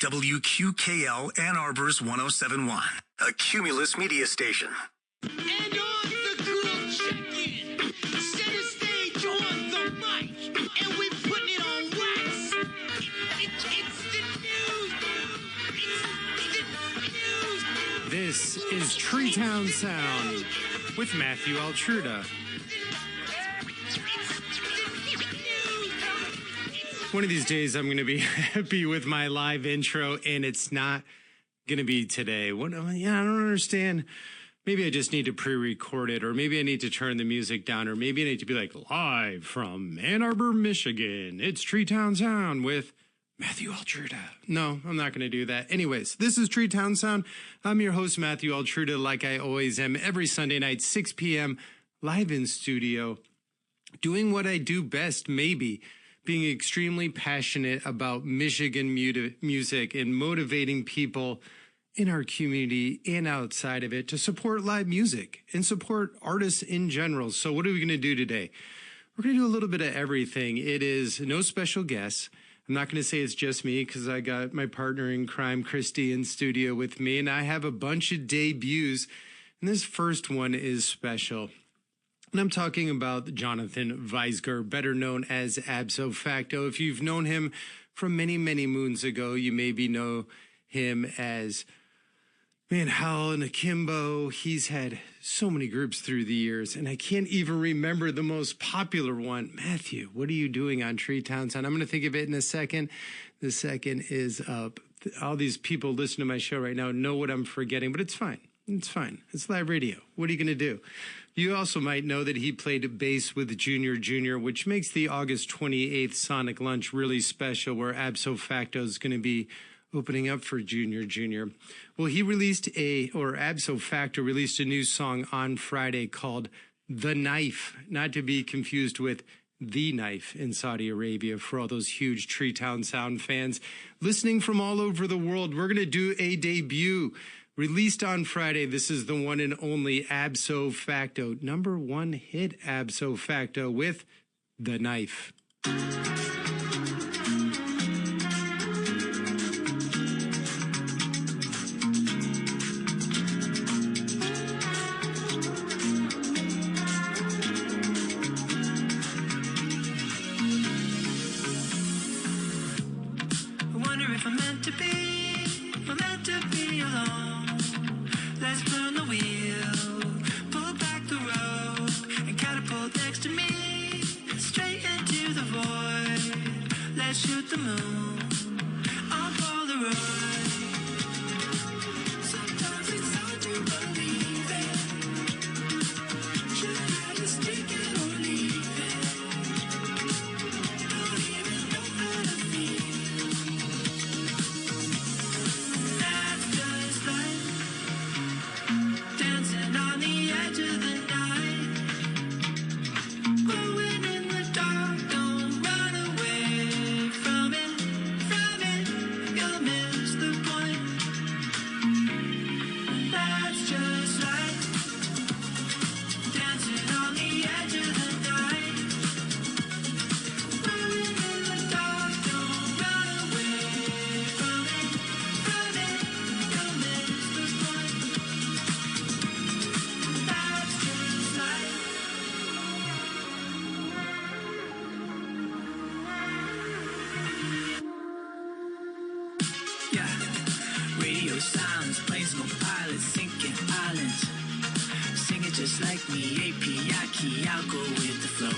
WQKL Ann Arbor's 1071, a Cumulus media station. And on the cool check-in, center stage on the mic, and we're putting it on wax. It's the news. It's the news. This is TreeTownSound with Matthew Altruda. One of these days, I'm going to be happy with my live intro, and it's not going to be today. I don't understand. Maybe I just need to pre-record it, or maybe I need to turn the music down, or maybe I need to be like, live from Ann Arbor, Michigan. It's TreeTownSound with Matthew Altruda. No, I'm not going to do that. Anyways, this is TreeTownSound. I'm your host, Matthew Altruda, like I always am, every Sunday night, 6 p.m., live in studio, doing what I do best, maybe, being extremely passionate about Michigan music and motivating people in our community and outside of it to support live music and support artists in general. So what are we going to do today? We're going to do a little bit of everything. It is no special guests. I'm not going to say it's just me because I got my partner in crime, Christy, in studio with me, and I have a bunch of debuts, and this first one is special. And I'm talking about Jonathan Weisger, better known as Abso Facto. If you've known him from many, many moons ago, you maybe know him as, Howl and Akimbo. He's had so many groups through the years, and I can't even remember the most popular one. Matthew, what are you doing on TreeTownSound? I'm going to think of it in a second. The second is up. All these people listening to my show right now know what I'm forgetting, but it's fine. It's fine. It's live radio. What are you going to do? You also might know that he played bass with Junior, which makes the August 28th Sonic Lunch really special, where Abso Facto is going to be opening up for Junior. Well, Abso Facto released a new song on Friday called The Knife, not to be confused with The Knife in Saudi Arabia. For all those huge TreeTownSound fans listening from all over the world, we're going to do a debut. Released on Friday, this is the one and only Abso Facto, number one hit Abso Facto with The Knife. I wonder if I'm meant to be alone. Let's burn the wheel, pull back the rope, and catapult next to me, straight into the void. Let's shoot the moon on Polaroid. Sometimes it's hard to believe it. Should I just take it or leave it? Don't even know how to feel. That's just life. Dancing on the edge of the night, glowing in the dark. Don't run away from it, you'll miss the point. That's just life. Dancing on the edge of the night, glowing in the dark. Don't run away from it, you'll miss the point. That's just life. Yeah, radio silence, planes no pilots, sinking islands. Sing it just like me, API key, I'll go with the flow.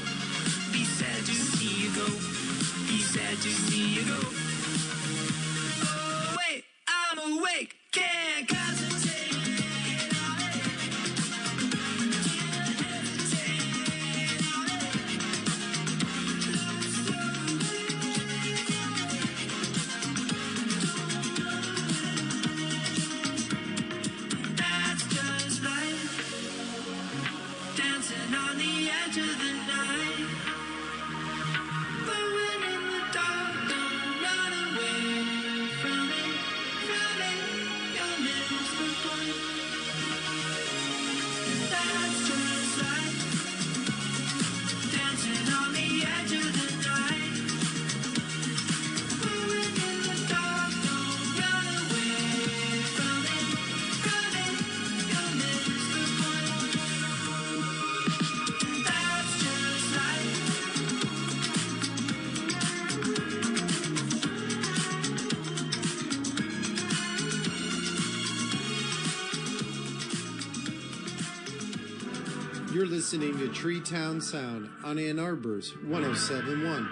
Be sad to see you go, be sad to see you go. Oh wait, I'm awake, can't concentrate. That's just life. Dancing on the edge of the night, glowing in the dark. Don't run You're listening to TreeTownSound on Ann Arbor's 1071.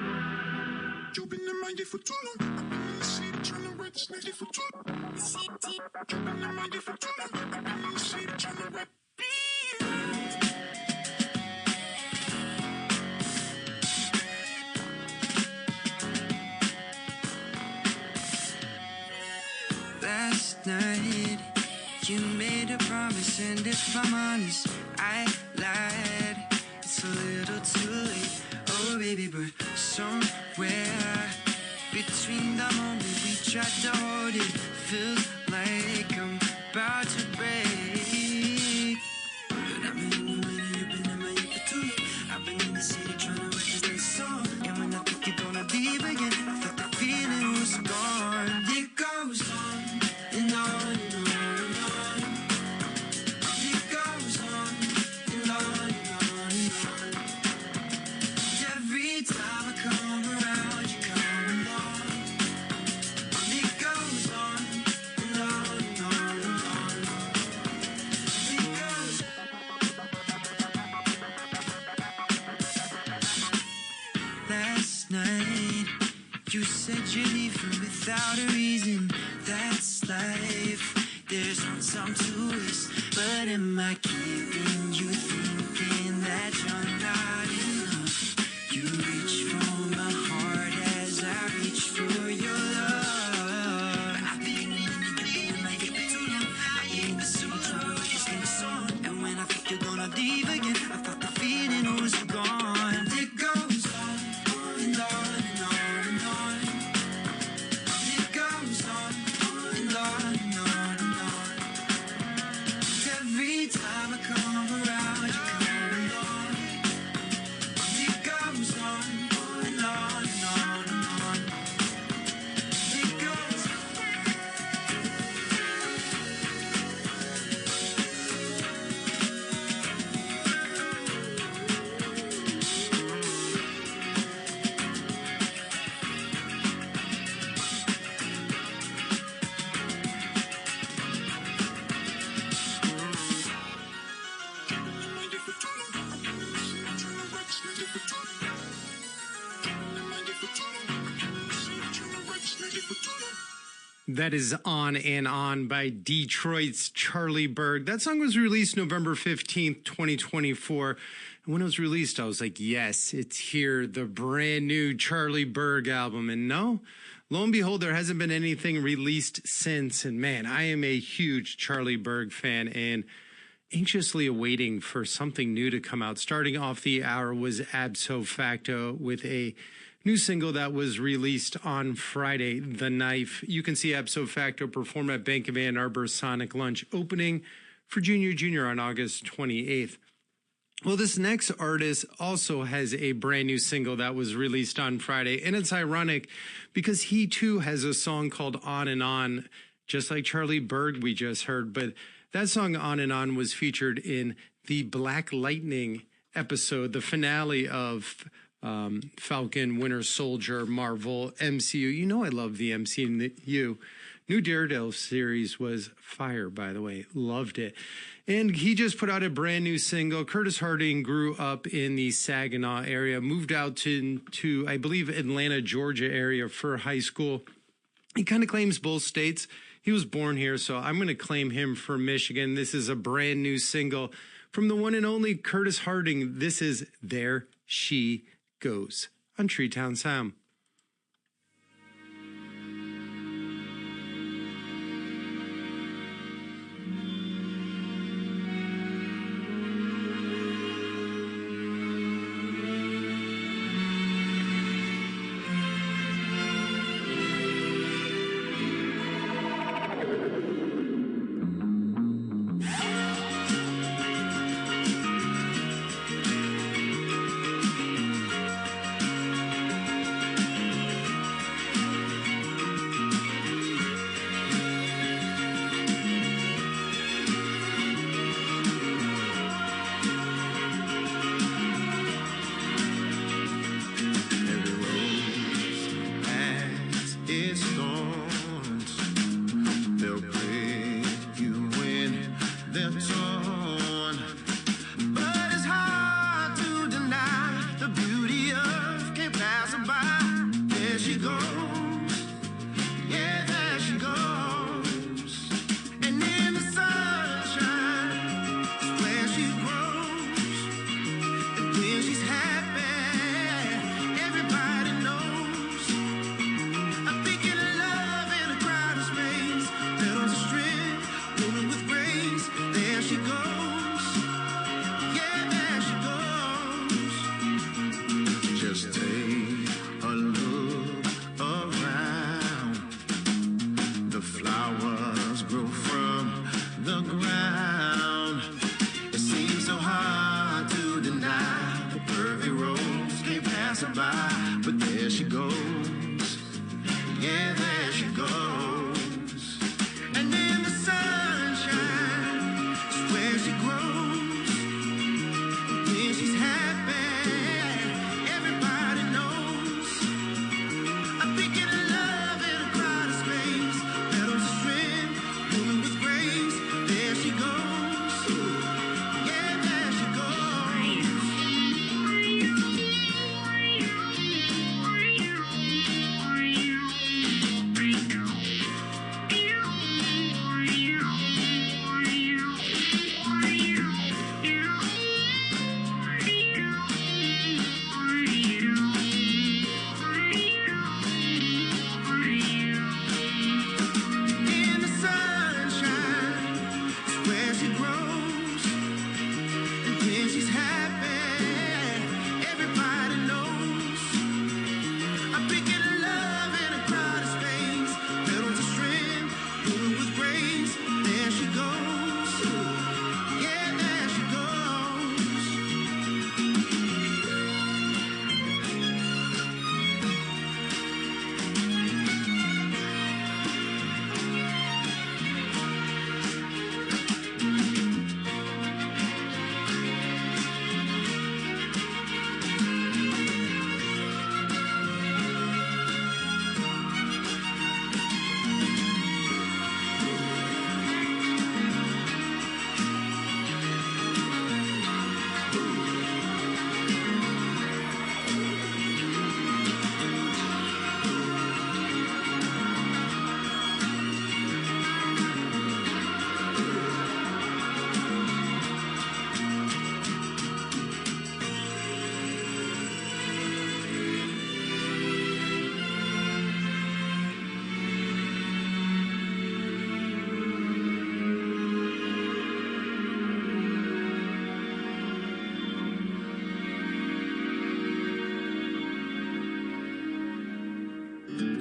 Last night, you made a promise, and if I'm honest, I lied. It's a little too late, oh baby, but somewhere between the moment we tried to hold it, feels like I'm about to break. But I've been in the winter, you've been in my youth too. I've been in the city trying to write this song, and when I think you're gonna leave again, I thought the feeling was gone. It goes on and on and on and on. It goes on and on and on and on. Every time I come around, you come along. It goes on and on and on and on. It goes. Last night, you said you'd leave her without a reason. That's life. There's no time to waste. But am I keeping you thinking that you're not enough? You reach for my heart as I reach for your love. I've been in my head too long. I ain't the suit of this thing song. And when I think you're gonna leave again, I thought the feeling was gone. It goes on and on and on and on. It goes on and on and on and on. Every time I come around, you come along. It goes on and on and on and on. It goes on. That is On and On by Detroit's Charlie Berg. That song was released November 15th, 2024. And when it was released, I was like, yes, it's here, the brand new Charlie Berg album. And no, lo and behold, there hasn't been anything released since. And man, I am a huge Charlie Berg fan and anxiously awaiting for something new to come out. Starting off the hour was Abso Facto with a new single that was released on Friday, The Knife. You can see Abso Facto perform at Bank of Ann Arbor Sonic Lunch, opening for Junior Junior on August 28th. Well, this next artist also has a brand new single that was released on Friday, and it's ironic because he too has a song called On and On, just like Charlie Berg we just heard, but that song On and On was featured in the Black Lightning episode, the finale of Falcon, Winter Soldier, Marvel, MCU. You know I love the MCU. New Daredevil series was fire, by the way. Loved it. And he just put out a brand new single. Curtis Harding grew up in the Saginaw area, moved out to I believe, Atlanta, Georgia area for high school. He kind of claims both states. He was born here, so I'm going to claim him for Michigan. This is a brand new single from the one and only Curtis Harding. This is There She Goes on TreeTown Sound.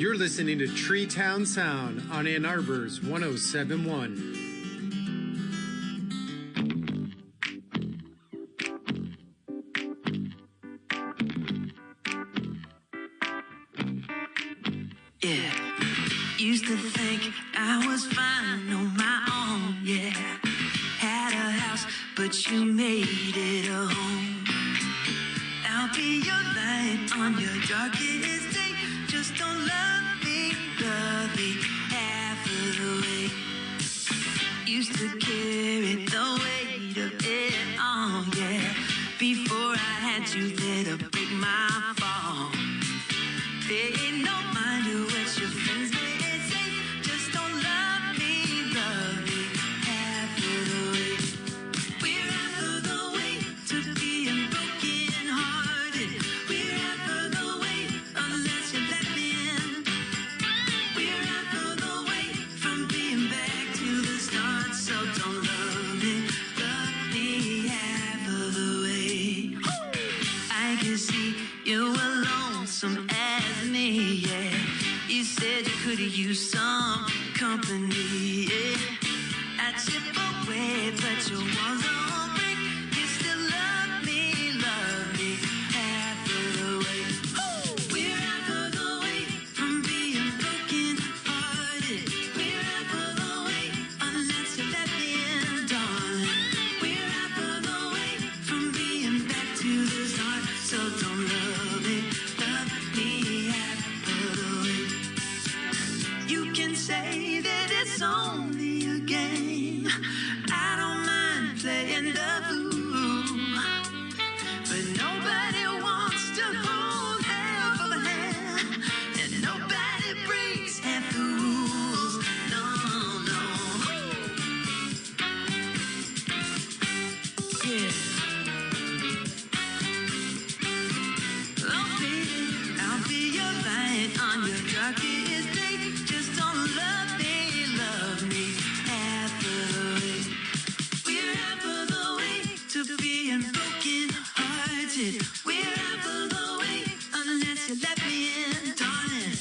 You're listening to TreeTownSound on Ann Arbor's 107.1. Yeah, used to think I was fine on my own, yeah. Had a house, but you made it a home. I'll be your light on your darkest day. Just don't love me half of the way. Used to carry the weight of it all, yeah. Before I had you there to break my fall. Pay no mind to what your friends may say. Just don't love me half of the way. We're half of the way to being broken hearted. We're half of the way unless you let me in. We're half of the way from being back to the start. So don't love me half of the way. I can see you were lonesome as me, yeah. You said you could use some company, yeah. I chip away, but your walls don't break. You still love me half of the way. We're half of the way from being broken hearted. We're half of the way unless you let me in, darling. We're half of the way from being back to the start. So don't love me half of the way. You can say that it's only a game. I don't mind playing the fool, but nobody wants to hold half of a hand, and nobody breaks half the rules. No, no. Yeah. Oh, baby, I'll be your light on your darkest day. Just don't love me half of the way. We're half of the way to being broken hearted. We're half of the way unless you let me in, darling.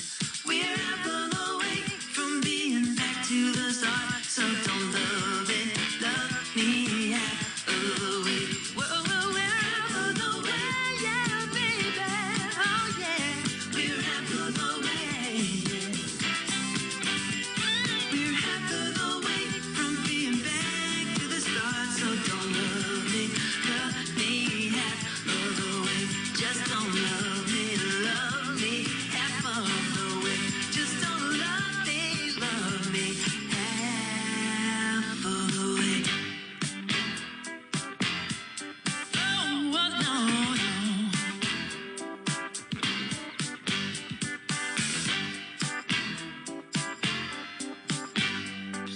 We're half of the way from being back to the start. So don't love me half of the way. Whoa, we're half of the way, yeah, baby. Oh yeah, we're half of the way, yeah. We're half of the way from being back to the start. So don't love me half of the way. Just don't love me half of the way. Just don't love me half of the way. Oh, no, no.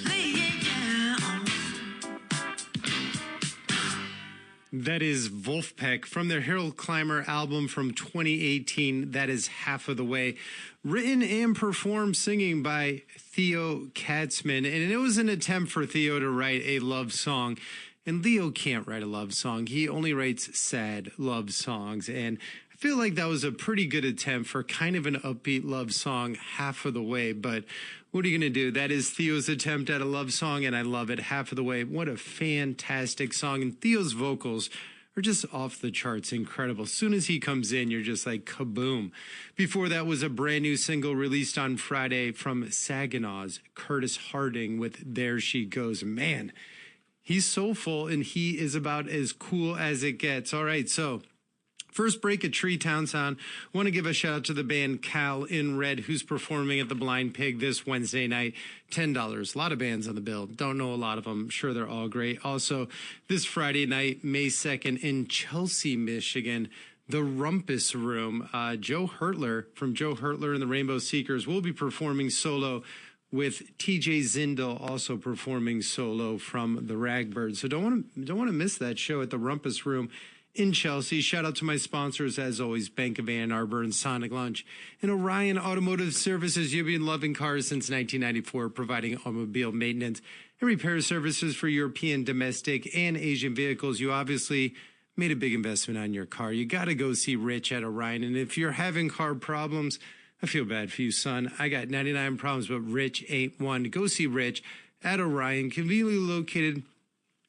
Play it, yeah. That is Wolfpack from their Harold Climber album from 2018. That is Half of the Way. Written and performed singing by Theo Katzman. And it was an attempt for Theo to write a love song. And Leo can't write a love song. He only writes sad love songs. And I feel like that was a pretty good attempt for kind of an upbeat love song, Half of the Way. But what are you going to do? That is Theo's attempt at a love song, and I love it. Half of the Way. What a fantastic song. And Theo's vocals are just off the charts, incredible. As soon as he comes in, you're just like kaboom. Before that was a brand new single released on Friday from Saginaw's Curtis Harding with There She Goes. Man, he's soulful, and he is about as cool as it gets. All right, so first break at TreeTownSound. Want to give a shout out to the band Cal in Red, who's performing at the Blind Pig this Wednesday night. $10. A lot of bands on the bill. Don't know a lot of them. Sure, they're all great. Also, this Friday night, May 2nd, in Chelsea, Michigan, the Rumpus Room. Joe Hertler from Joe Hertler and the Rainbow Seekers will be performing solo, with TJ Zindel also performing solo from the Ragbirds. So don't want to miss that show at the Rumpus Room in Chelsea. Shout out to my sponsors, as always, Bank of Ann Arbor and Sonic Lunch. And Orion Automotive Services. You've been loving cars since 1994, providing automobile maintenance and repair services for European, domestic, and Asian vehicles. You obviously made a big investment on your car. You got to go see Rich at Orion. And if you're having car problems, I feel bad for you, son. I got 99 problems, but Rich ain't one. Go see Rich at Orion, conveniently located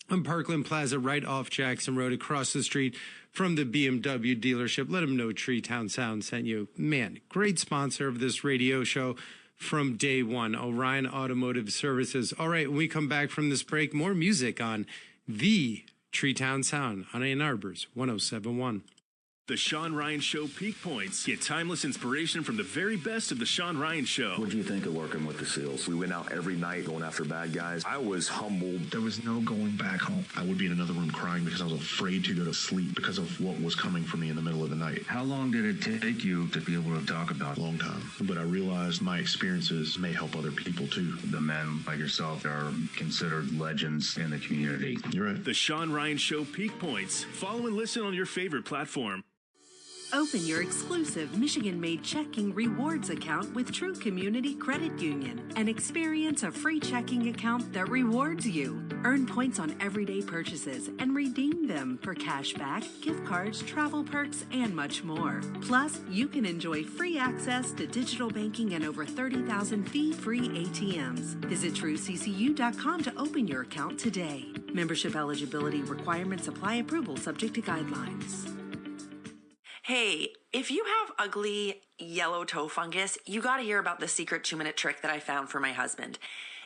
on Parkland Plaza, right off Jackson Road, across the street from the BMW dealership. Let him know TreeTownSound sent you. Man, great sponsor of this radio show from day one, Orion Automotive Services. All right, when we come back from this break, more music on the TreeTownSound on Ann Arbor's 107.1. The Sean Ryan Show Peak Points. Get timeless inspiration from the very best of The Sean Ryan Show. What do you think of working with the SEALs? We went out every night going after bad guys. I was humbled. There was no going back home. I would be in another room crying because I was afraid to go to sleep because of what was coming for me in the middle of the night. How long did it take you to be able to talk about it? A long time. But I realized my experiences may help other people too. The men like yourself are considered legends in the community. You're right. The Sean Ryan Show Peak Points. Follow and listen on your favorite platform. Open your exclusive Michigan-made checking rewards account with True Community Credit Union and experience a free checking account that rewards you. Earn points on everyday purchases and redeem them for cashback, gift cards, travel perks, and much more. Plus, you can enjoy free access to digital banking and over 30,000 fee-free ATMs. Visit TrueCCU.com to open your account today. Membership eligibility requirements apply. Approval subject to guidelines. Hey, if you have ugly yellow toe fungus, you gotta hear about the secret 2-minute trick that I found for my husband.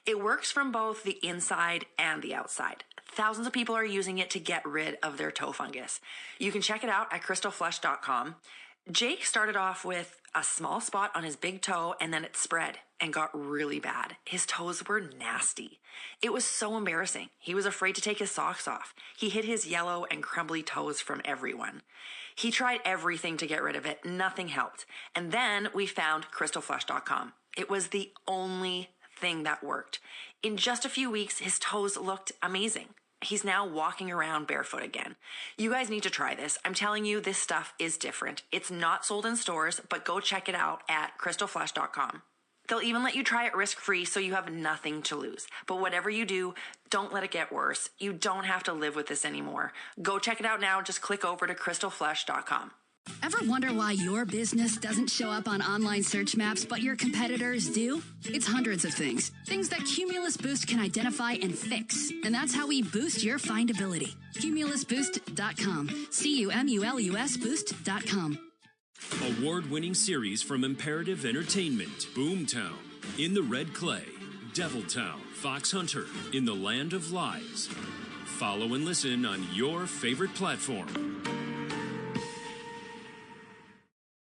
It works from both the inside and the outside. Thousands of people are using it to get rid of their toe fungus. You can check it out at crystalflesh.com. Jake started off with a small spot on his big toe and then it spread and got really bad. His toes were nasty. It was so embarrassing. He was afraid to take his socks off. He hid his yellow and crumbly toes from everyone. He tried everything to get rid of it. Nothing helped. And then we found crystalflesh.com. It was the only thing that worked. In just a few weeks, his toes looked amazing. He's now walking around barefoot again. You guys need to try this. I'm telling you, this stuff is different. It's not sold in stores, but go check it out at crystalflesh.com. They'll even let you try it risk-free so you have nothing to lose. But whatever you do, don't let it get worse. You don't have to live with this anymore. Go check it out now. Just click over to crystalflesh.com. Ever wonder why your business doesn't show up on online search maps, but your competitors do? It's hundreds of things. Things that Cumulus Boost can identify and fix. And that's how we boost your findability. CumulusBoost.com. CUMULUS Boost.com. Award-winning series from Imperative Entertainment, Boomtown, In the Red Clay, Deviltown, Fox Hunter, In the Land of Lies. Follow and listen on your favorite platform.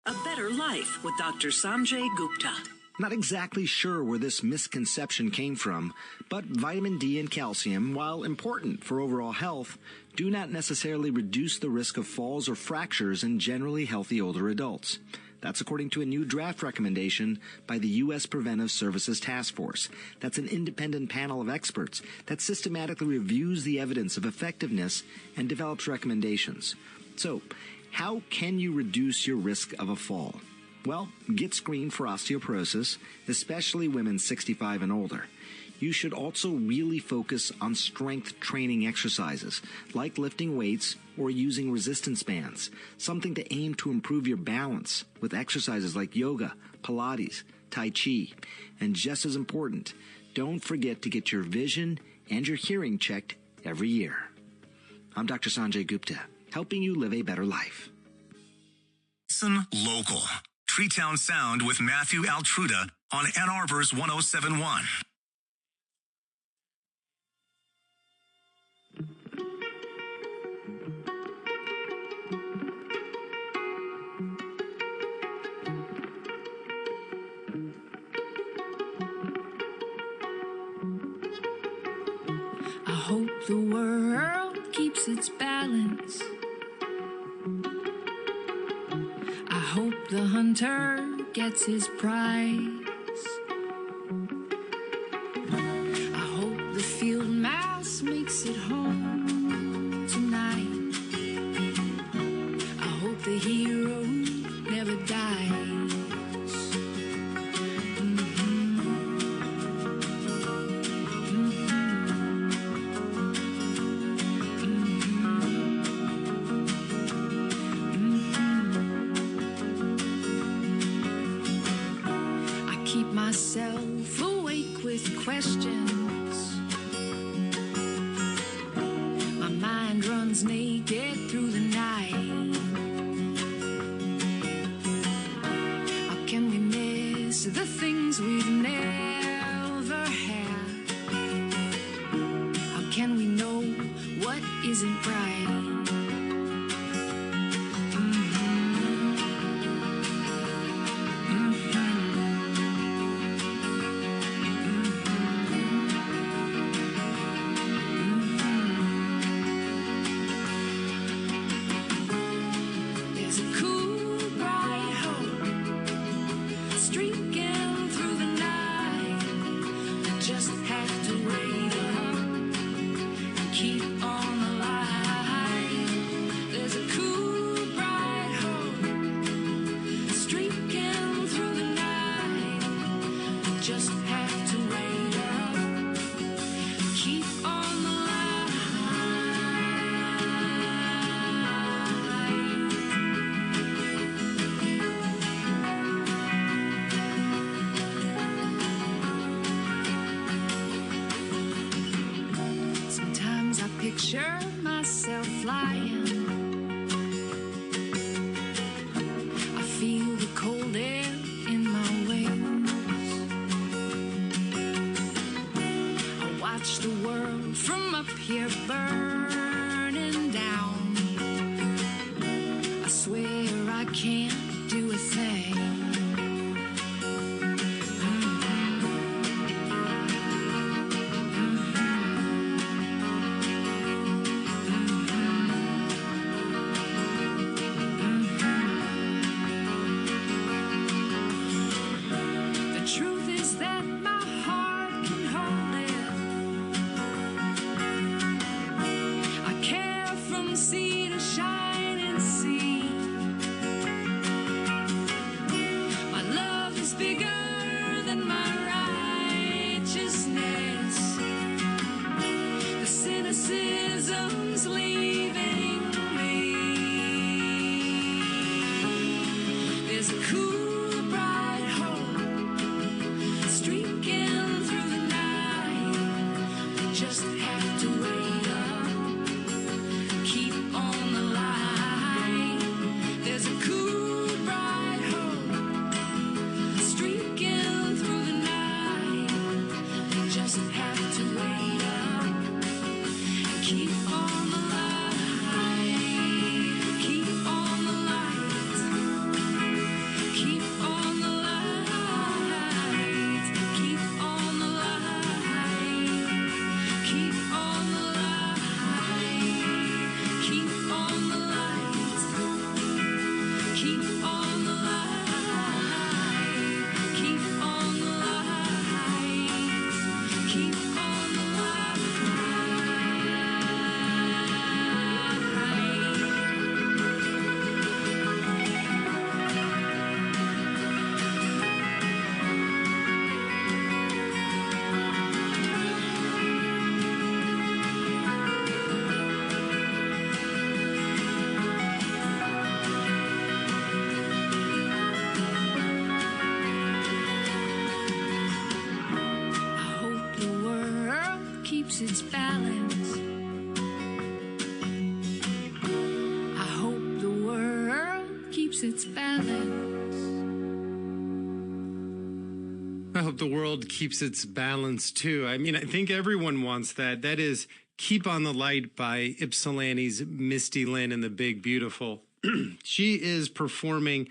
A Better Life with Dr. Sanjay Gupta. Not exactly sure where this misconception came from, but vitamin D and calcium, while important for overall health, do not necessarily reduce the risk of falls or fractures in generally healthy older adults. That's according to a new draft recommendation by the U.S. Preventive Services Task Force. That's an independent panel of experts that systematically reviews the evidence of effectiveness and develops recommendations. So, how can you reduce your risk of a fall? Well, get screened for osteoporosis, especially women 65 and older. You should also really focus on strength training exercises, like lifting weights or using resistance bands, something to aim to improve your balance with exercises like yoga, Pilates, Tai Chi. And just as important, don't forget to get your vision and your hearing checked every year. I'm Dr. Sanjay Gupta, helping you live a better life. Listen local. TreeTownSound with Matthew Altruda on Ann Arbor's 107.1. I hope the world keeps its balance. I hope the hunter gets his prize. I hope the field mouse makes it home tonight. I hope the hero never dies. questions. My mind runs naked through the night. How can we miss the things we've never had? How can we know what isn't right? There's a cool, bright hope streaking through the night. I just have to wait up and keep on the light. There's a cool, bright hope streaking through the night. I just have to wait up, keep on the light. Sometimes I picture myself flying. I feel the cold air in my wings. I watch the world from up here burning down. I swear I can't do a thing. The truth is that my heart can hold it. I care from sea to shining sea. My love is bigger than my righteousness. The cynicism's leaving me. There's a cool, bright hope streaking through the night. We just have to wait up, keep on the light. There's a cool, bright hope streaking through the night. We just have to wait up, keep on the light. Keep on the light. Keep on the light. Keep on the light. Keep on the light. Keep on the light. Keep on the light. Keep on the light. Keep on the light. I hope the world keeps its balance. I hope the world keeps its balance. I hope the world keeps its balance too. I mean, I think everyone wants that. That is Keep on the Light by Ypsilanti's Misty Lynn and the Big Beautiful. She is performing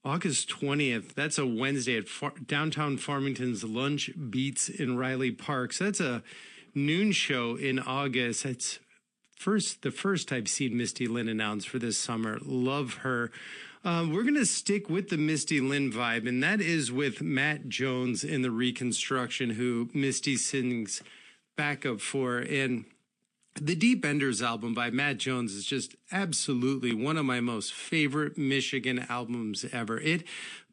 August 20th. That's a Wednesday at downtown Farmington's Lunch Beats in Riley Park. So that's a noon show in August. It's the first I've seen Misty Lynn announced for this summer. Love her. We're going to stick with the Misty Lynn vibe, and that is with Matt Jones in the Reconstruction, who Misty sings backup for. And the Deep Enders album by Matt Jones is just absolutely one of my most favorite Michigan albums ever. It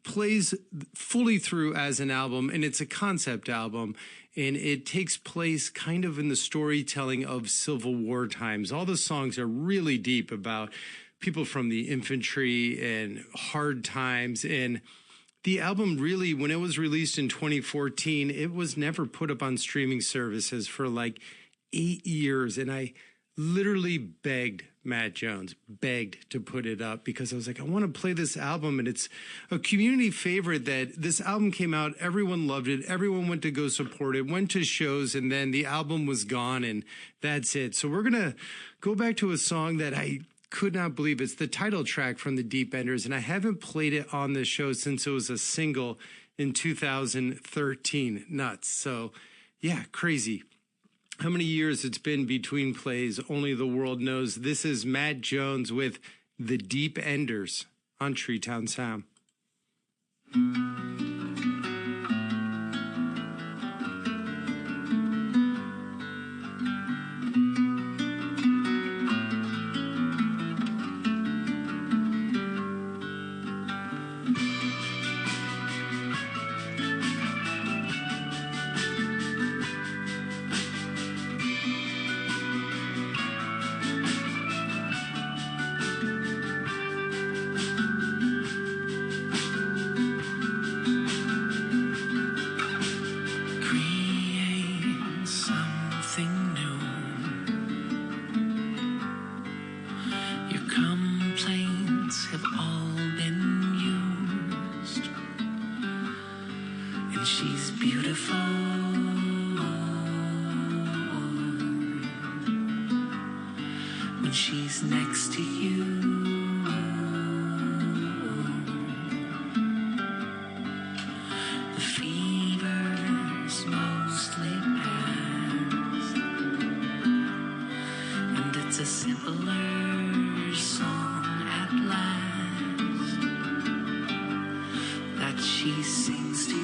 plays fully through as an album, and it's a concept album, and it takes place kind of in the storytelling of Civil War times. All the songs are really deep about people from the infantry and hard times, and the album really, when it was released in 2014, it was never put up on streaming services for like 8 years. And I literally begged Matt Jones, begged to put it up because I was like, I want to play this album. And it's a community favorite that this album came out. Everyone loved it. Everyone went to go support it, went to shows, and then the album was gone and that's it. So we're going to go back to a song that I could not believe. It's the title track from the Deep Enders, and I haven't played it on the show since it was a single in 2013. Nuts. So yeah, crazy. How many years it's been between plays, only the world knows. This is Matt Jones with the Deep Enders on TreeTownSound. She's next to you. The fever's mostly past, and it's a simpler song at last that she sings to you.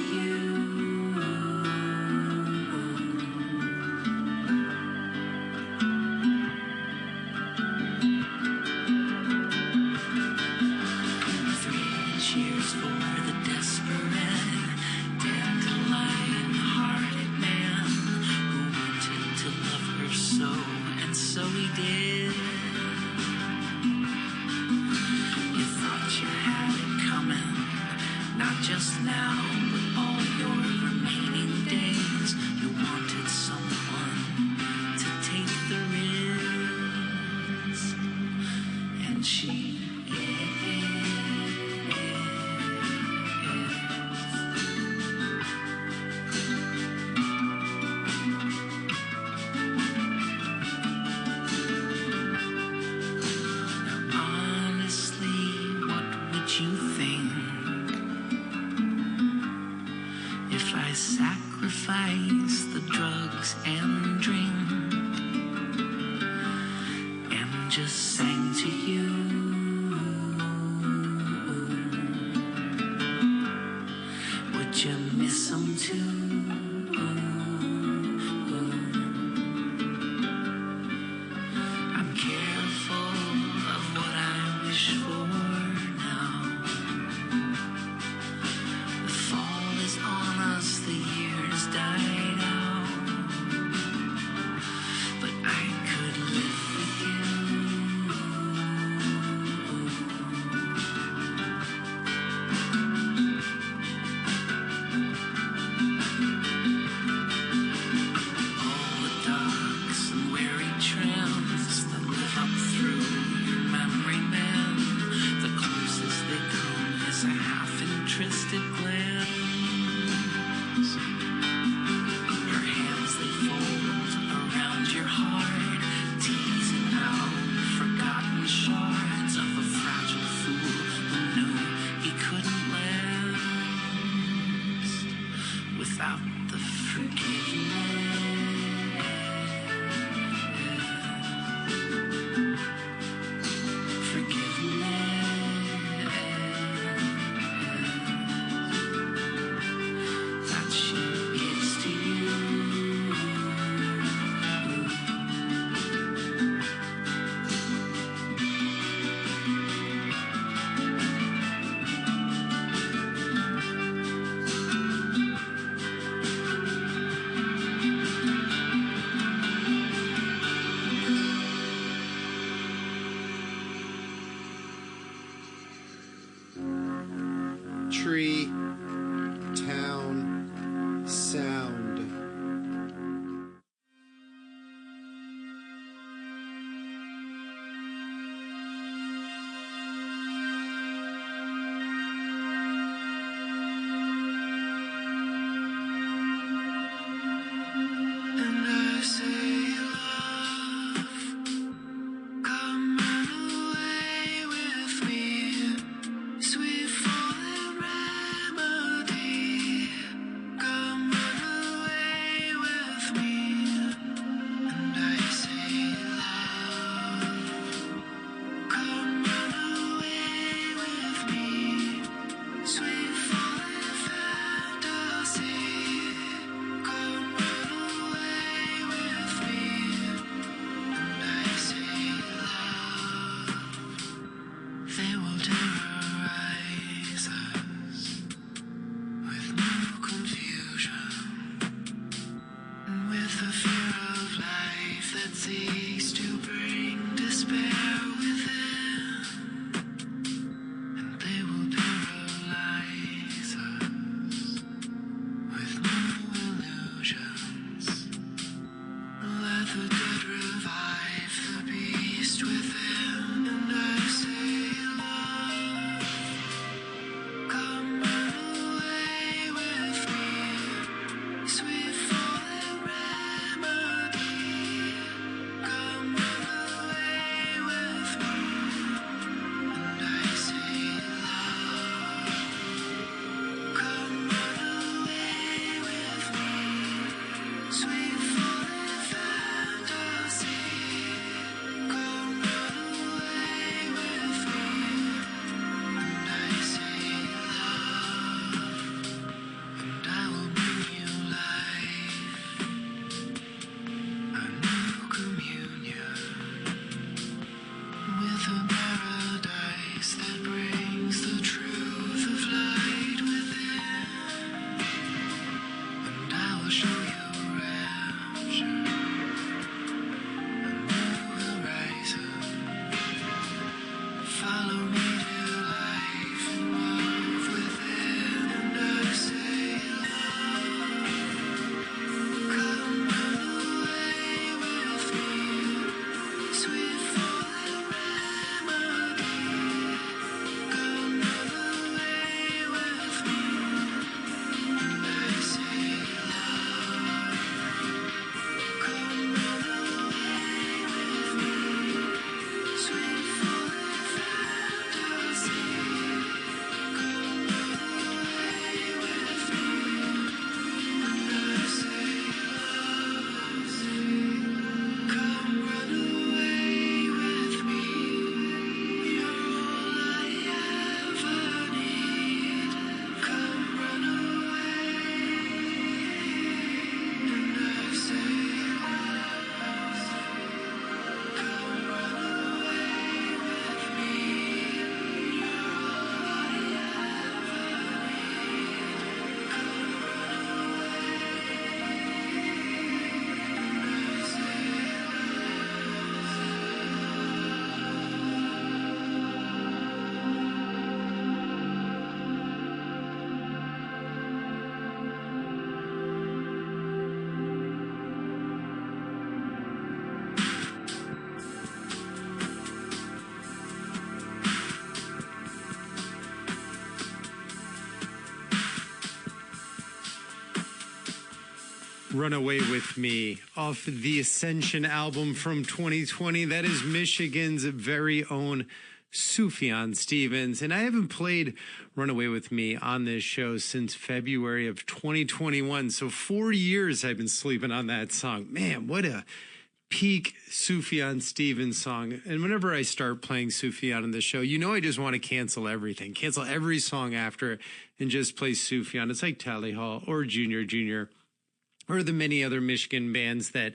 Sacrifice the drugs and drink and just sang to you. Would you miss them too? I'm careful of what I wish for now. The fall is on us, the years died out. the fear of life that seeks to bring despair within, and they will paralyze us with no illusions. Let the dead revive the beast within, and I say, love, come run away with me, sweet falling remedy. Come run away with me, and I say, love, come run away with me, sweet falling fantasy. Come run away with me, and I say, love, and I will bring you life, a new communion with a paradise that brings the truth of light within, and I will show you rapture, a new horizon. Follow me to life and move within, and I say, love, come run away with me, sweet falling remedy. Come run away with me, and I say, love, come run away with me, sweet falling fantasy. Come run away with me, and I say, love, come run away with me. You're all I ever need. Come run away, and I say, come run away with me. You're all I ever need. Come run away, and I say, Run Away With Me off the Ascension album from 2020. That is Michigan's very own Sufjan Stevens. And I haven't played Run Away With Me on this show since February of 2021. So 4 years I've been sleeping on that song. Man, what a peak Sufjan Stevens song. And whenever I start playing Sufjan on the show, you know I just want to cancel everything. Cancel every song after it and just play Sufjan. It's like Tally Hall or Junior, or the many other Michigan bands that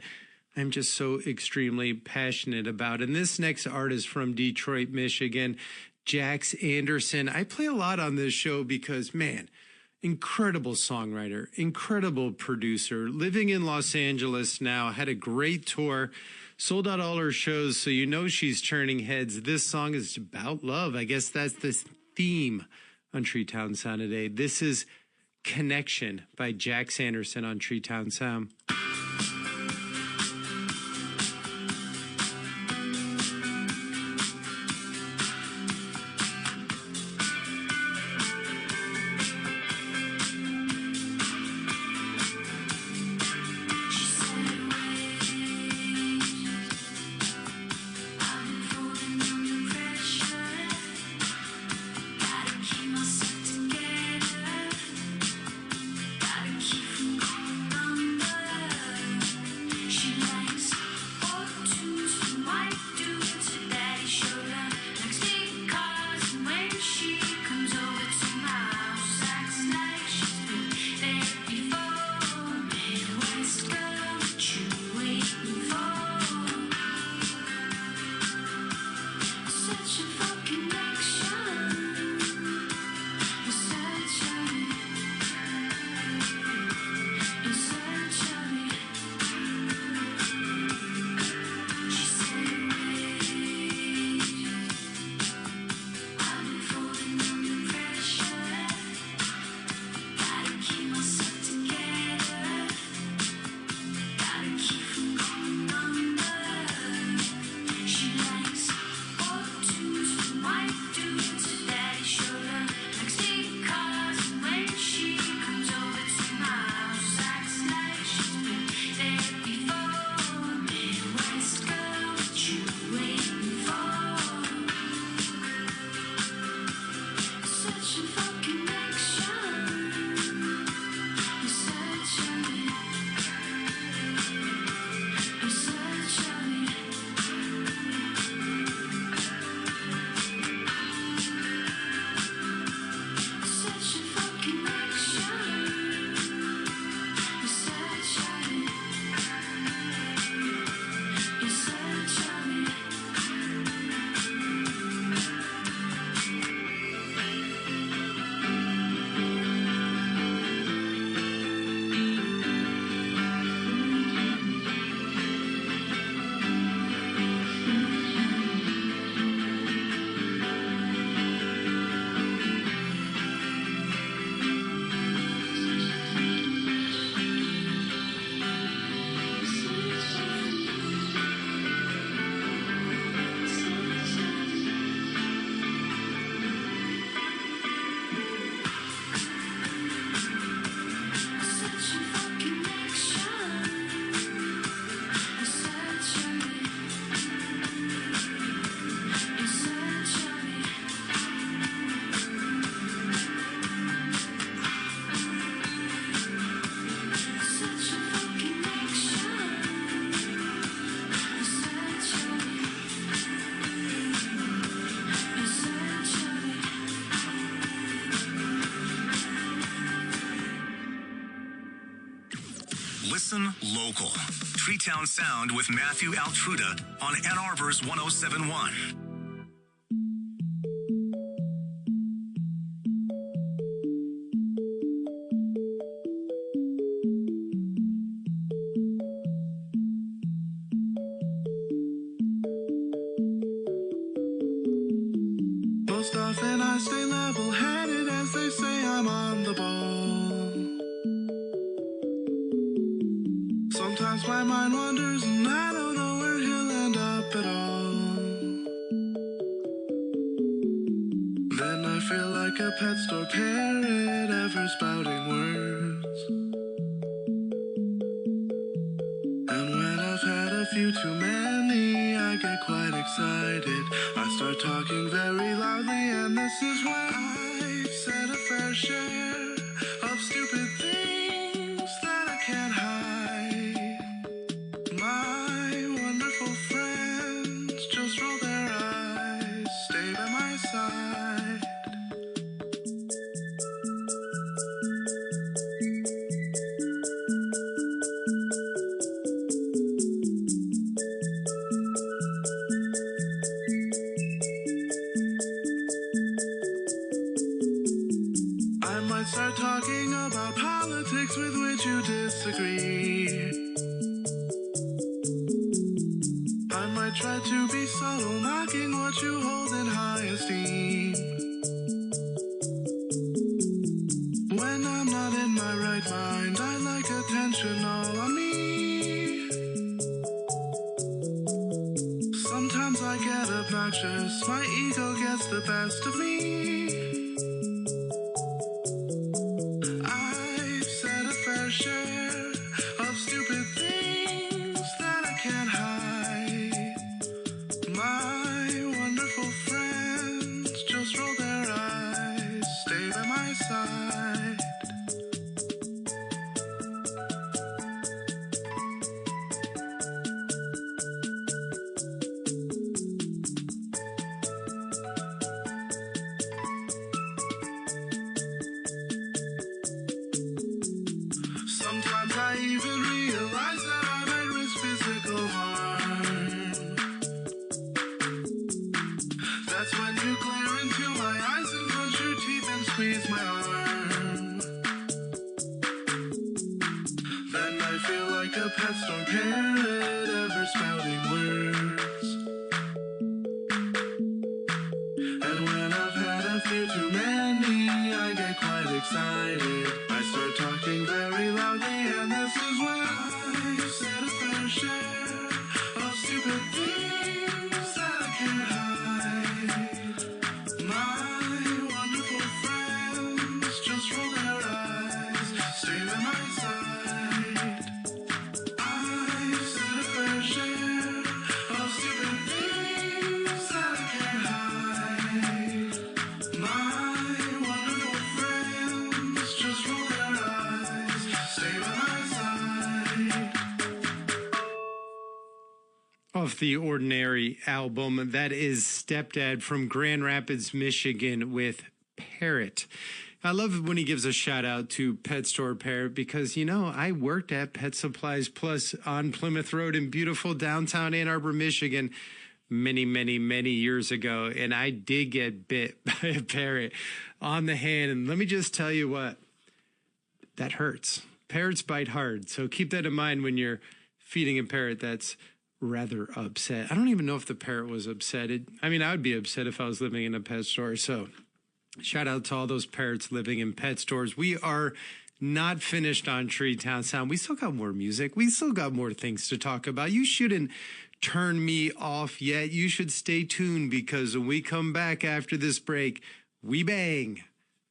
I'm just so extremely passionate about. And this next artist from Detroit, Michigan, Jax Anderson. I play a lot on this show because, man, incredible songwriter, incredible producer, living in Los Angeles now, had a great tour, sold out all her shows, so you know she's turning heads. This song is about love. I guess that's the theme on TreeTownSound today. This is Connection by Jax Anderson on TreeTownSound. Gotta keep from going under. Listen local. TreeTownSound with Matthew Altruda on Ann Arbor's 1071. Most often I stay level-headed as they say I'm on the ball. Sometimes my mind wanders and I don't know where he'll end up at all. Then I feel like a pet store parrot ever spouting words. And when I've had a few too many, I get quite excited. I start talking very loudly, and this is when I've said a fair share of stupid things that I can't hide. My wonderful friends just roll their eyes, stay by my side. I might start talking about politics with which you disagree. I might try to be subtle, mocking what you hold in high esteem. When I'm not in my right mind, I like attention all on me. Sometimes I get obnoxious, my ego gets the best of me. I've said a fair share of stupid things that I can't hide. My wonderful friends just roll their eyes, stay by my side. Sometimes I even realize that I might risk physical harm. That's when you glare into my eyes and clench your teeth and squeeze my arm. Then I feel like a pet store parrot ever spouting words. And when I've had a few too many, I get quite excited. I start talking very loudly, and this is when I've said a fair share of stupid things that I can't hide. My wonderful friends just roll their eyes, stay by my side. I've said a fair share of stupid things that I can't hide. My wonderful friends just roll their eyes, stay by my side. Off the Ordinary album, that is Stepdad from Grand Rapids, Michigan with Parrot. I love when he gives a shout out to Pet Store Parrot because, you know, I worked at Pet Supplies Plus on Plymouth Road in beautiful downtown Ann Arbor, Michigan many, many, many years ago. And I did get bit by a parrot on the hand. And let me just tell you what, that hurts. Parrots bite hard. So keep that in mind when you're feeding a parrot that's rather upset. I don't even know if the parrot was upset. I would be upset if I was living in a pet store. So shout out to all those parrots living in pet stores. We are not finished on TreeTownSound. We still got more music. We still got more things to talk about. You shouldn't turn me off yet. You should stay tuned because when we come back after this break, we bang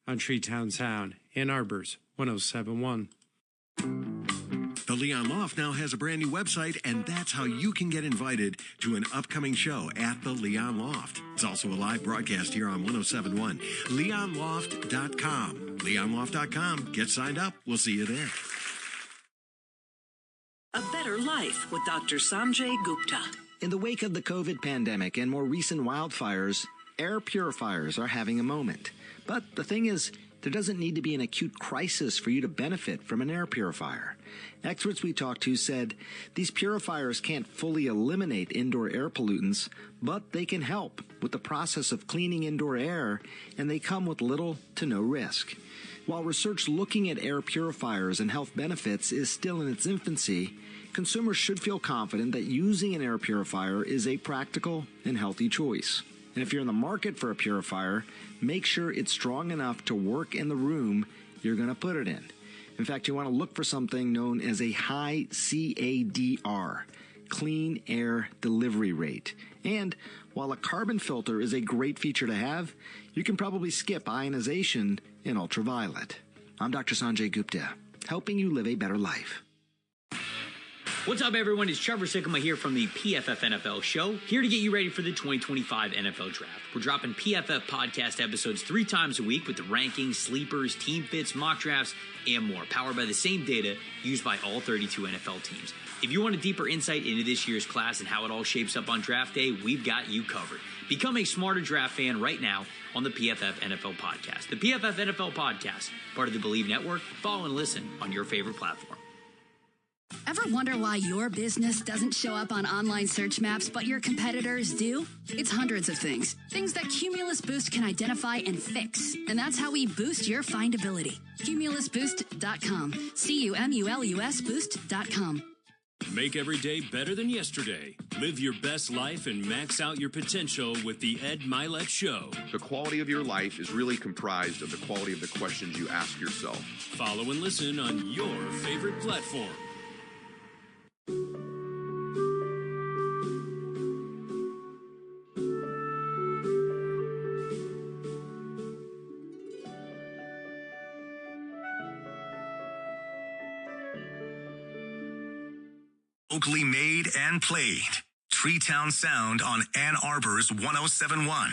on TreeTownSound, Ann Arbor's 1071. The Leon Loft now has a brand new website, and that's how you can get invited to an upcoming show at the Leon Loft. It's also a live broadcast here on 1071. LeonLoft.com. LeonLoft.com. Get signed up. We'll see you there. A Better Life with Dr. Sanjay Gupta. In the wake of the COVID pandemic and more recent wildfires, air purifiers are having a moment. But the thing is, There doesn't need to be an acute crisis for you to benefit from an air purifier. Experts we talked to said these purifiers can't fully eliminate indoor air pollutants, but they can help with the process of cleaning indoor air, and they come with little to no risk. While research looking at air purifiers and health benefits is still in its infancy, consumers should feel confident that using an air purifier is a practical and healthy choice. And if you're in the market for a purifier, make sure it's strong enough to work in the room you're going to put it in. In fact, you want to look for something known as a high CADR, clean air delivery rate. And while a carbon filter is a great feature to have, you can probably skip ionization and ultraviolet. I'm Dr. Sanjay Gupta, helping you live a better life. What's up, everyone? It's Trevor Sikkema here from the PFF NFL Show, here to get you ready for the 2025 NFL Draft. We're dropping PFF podcast episodes 3 times a week with the rankings, sleepers, team fits, mock drafts, and more, powered by the same data used by all 32 NFL teams. If you want a deeper insight into this year's class and how it all shapes up on draft day, we've got you covered. Become a smarter draft fan right now on the PFF NFL Podcast. The PFF NFL Podcast, part of the Believe Network. Follow and listen on your favorite platform. Ever wonder why your business doesn't show up on online search maps, but your competitors do? It's hundreds of things. Things that Cumulus Boost can identify and fix. And that's how we boost your findability. CumulusBoost.com. CUMULUS Boost.com. Make every day better than yesterday. Live your best life and max out your potential with the Ed Milet Show. The quality of your life is really comprised of the quality of the questions you ask yourself. Follow and listen on your favorite platform. Locally made and played. TreeTownSound on Ann Arbor's 1071.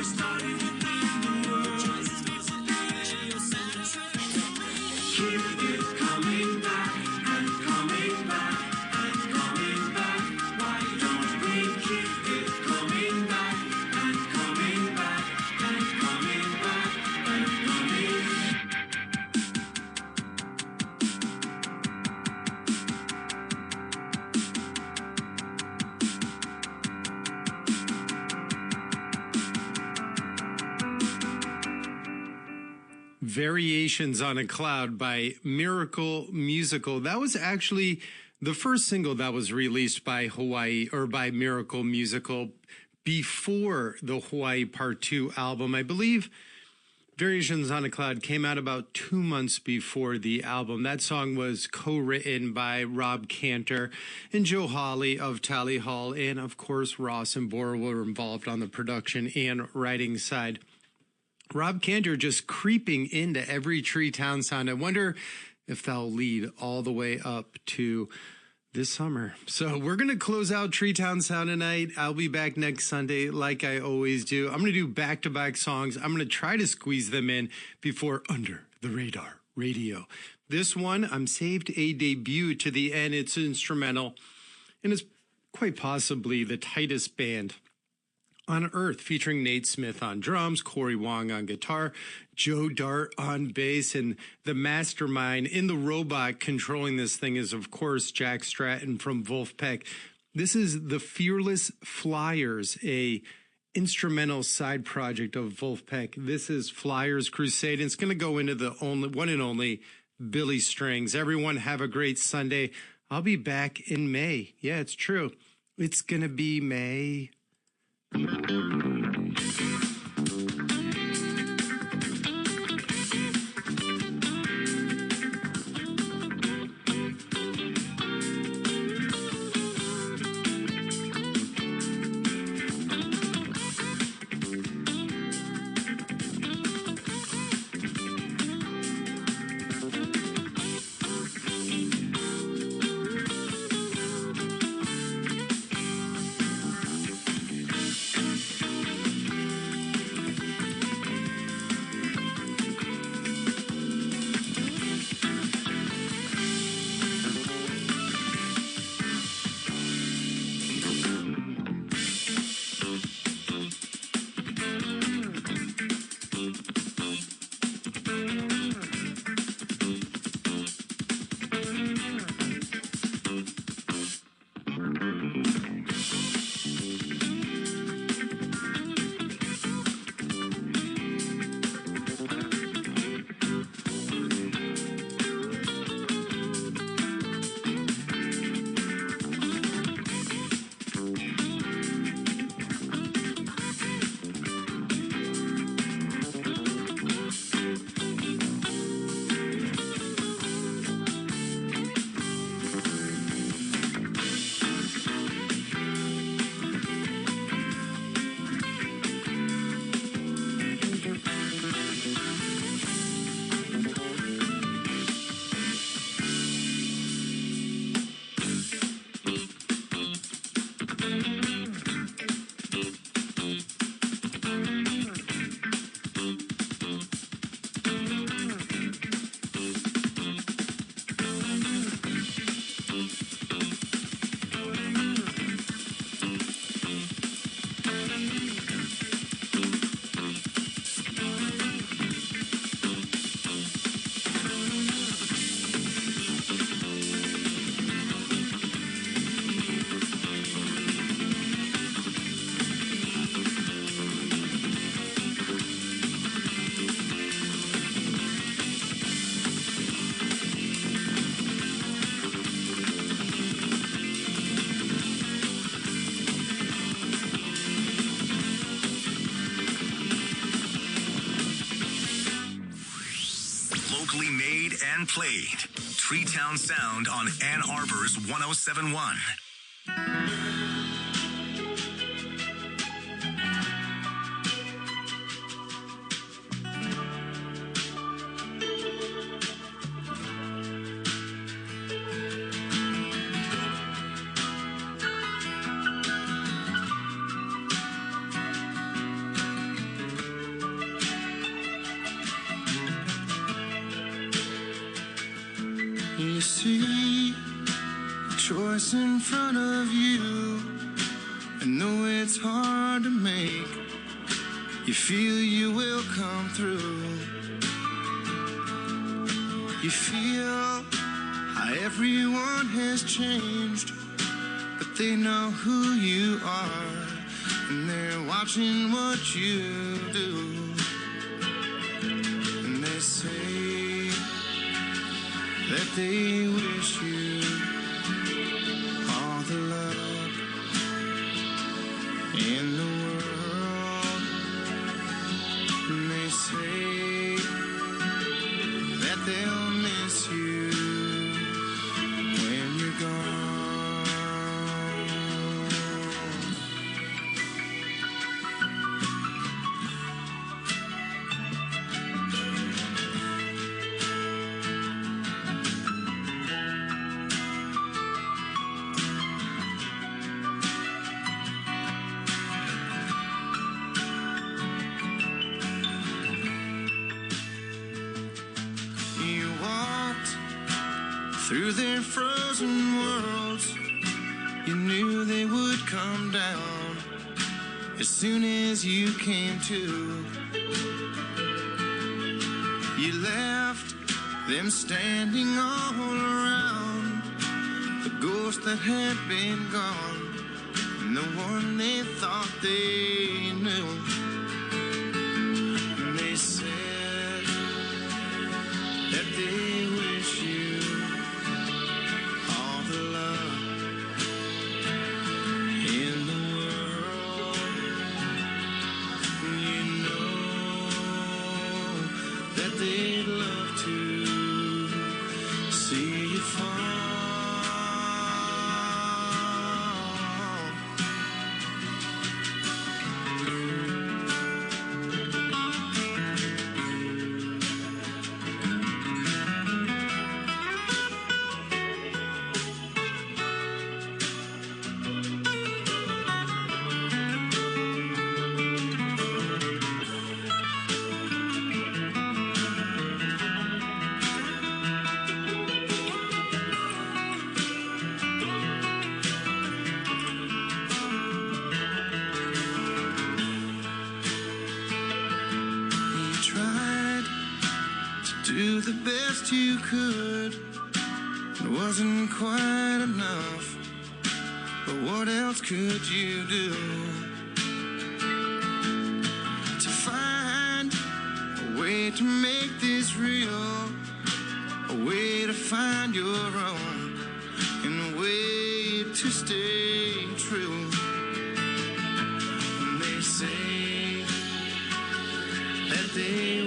Started Variations on a Cloud by Miracle Musical. That was actually the first single that was released by Miracle Musical before the Hawaii Part 2 album. I believe Variations on a Cloud came out about 2 months before the album. That song was co-written by Rob Cantor and Joe Hawley of Tally Hall, and of course Ross and Bora were involved on the production and writing side. Rob Cantor just creeping into every Treetown sound. I wonder if that'll lead all the way up to this summer. So we're going to close out Treetown Sound tonight. I'll be back next Sunday like I always do. I'm going to do back-to-back songs. I'm going to try to squeeze them in before Under the Radar Radio. This one, I'm saved a debut to the end. It's instrumental, and it's quite possibly the tightest band on Earth, featuring Nate Smith on drums, Corey Wong on guitar, Joe Dart on bass, and the mastermind in the robot controlling this thing is, of course, Jack Stratton from Wolfpack. This is the Fearless Flyers, a instrumental side project of Wolfpack. This is Flyers Crusade, and it's going to go into the one and only Billy Strings. Everyone have a great Sunday. I'll be back in May. Yeah, it's true. It's going to be May. Locally made and played. Treetown Sound on Ann Arbor's 1071. You see the choice in front of you, and though it's hard to make, you feel you will come through. You feel how everyone has changed, but they know who you are, and they're watching what you do. And they say that they wish you all the love in the world. And they say that they'll miss you when you're gone. You walked through their frozen worlds. You knew they would come down as soon as you came to. You left them standing all around, the ghost that had been gone, and the one they thought they knew. And they said that they wish you all the love in the world. You know that they'd love to see you fall. You tried to do the best you could. It wasn't quite enough, but what else could you do? To find a way to make this real, a way to find your own, and a way to stay true. And they say that they